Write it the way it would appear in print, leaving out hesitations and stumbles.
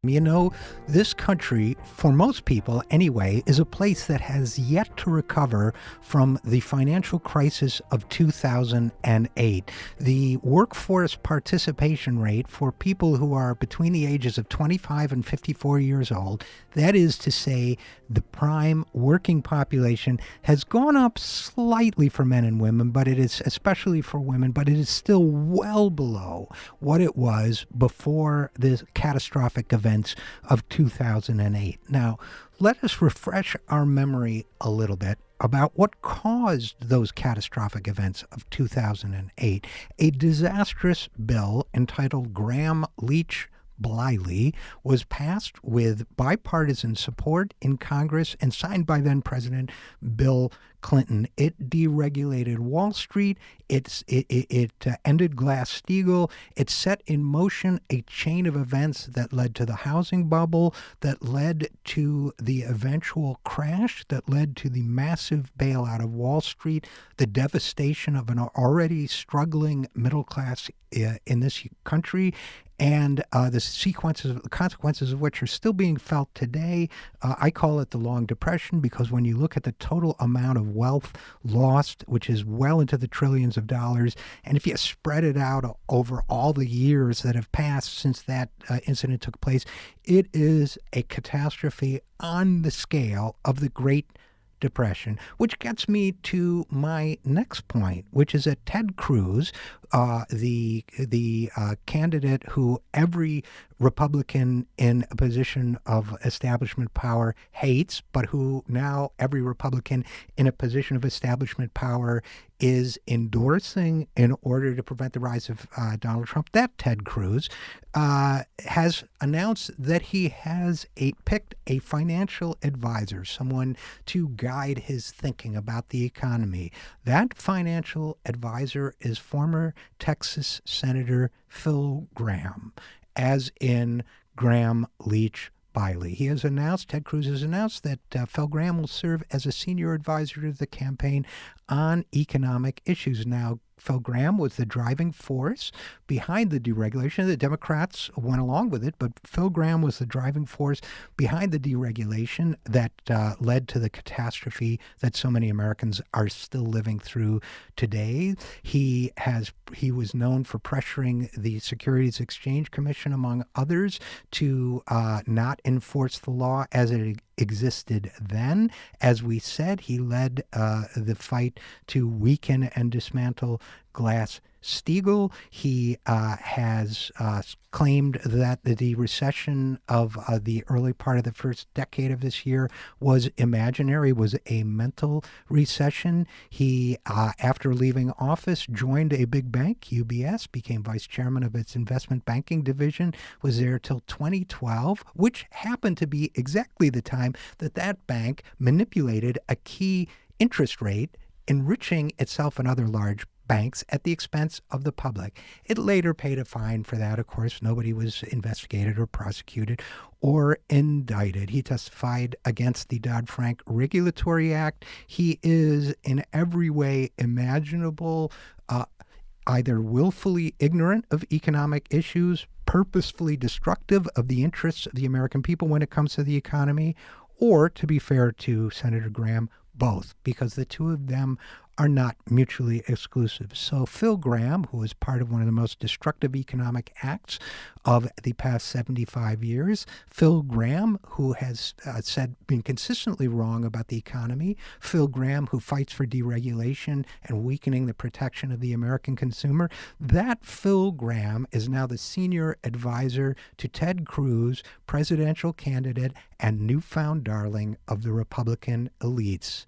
You know, this country, for most people anyway, is a place that has yet to recover from the financial crisis of 2008. The workforce participation rate for people who are between the ages of 25 and 54 years old, that is to say, the prime working population, has gone up slightly for men and women, but it is especially for women, but it is still well below what it was before the catastrophic events of 2008. Now, let us refresh our memory a little bit about what caused those catastrophic events of 2008. A disastrous bill entitled Graham-Leach-Bliley was passed with bipartisan support in Congress and signed by then President Bill Clinton. It deregulated Wall Street. It ended Glass-Steagall. It set in motion a chain of events that led to the housing bubble, that led to the eventual crash, that led to the massive bailout of Wall Street, the devastation of an already struggling middle class in this country, and the consequences of which are still being felt today. I call it the Long Depression because when you look at the total amount of wealth lost, which is well into the trillions of dollars, and if you spread it out over all the years that have passed since that incident took place, it is a catastrophe on the scale of the Great Depression, which gets me to my next point, which is that Ted Cruz, the candidate who every Republican in a position of establishment power hates, but who now every Republican in a position of establishment power is endorsing in order to prevent the rise of Donald Trump, that Ted Cruz has announced that he has picked a financial advisor, someone to guide his thinking about the economy. That financial advisor is former Texas Senator Phil Gramm, as in Graham-Leach-Bliley. Ted Cruz has announced that Phil Gramm will serve as a senior advisor to the campaign on economic issues. Now, Phil Gramm was the driving force behind the deregulation. The Democrats went along with it, but Phil Gramm was the driving force behind the deregulation that led to the catastrophe that so many Americans are still living through today. He was known for pressuring the Securities Exchange Commission, among others, to not enforce the law as it existed then. As we said, he led the fight to weaken and dismantle Glass-Steagall. He has claimed that the recession of the early part of the first decade of this year was imaginary, was a mental recession. He, after leaving office, joined a big bank, UBS, became vice chairman of its investment banking division, was there till 2012, which happened to be exactly the time that bank manipulated a key interest rate, enriching itself and other large banks at the expense of the public. It later paid a fine for that. Of course, nobody was investigated or prosecuted or indicted. He testified against the Dodd-Frank Regulatory Act. He is in every way imaginable either willfully ignorant of economic issues, purposefully destructive of the interests of the American people when it comes to the economy, or, to be fair to Senator Gramm, both, because the two of them are not mutually exclusive. So Phil Gramm, who is part of one of the most destructive economic acts of the past 75 years, Phil Gramm, who has been consistently wrong about the economy, Phil Gramm, who fights for deregulation and weakening the protection of the American consumer, that Phil Gramm is now the senior advisor to Ted Cruz, presidential candidate and newfound darling of the Republican elites.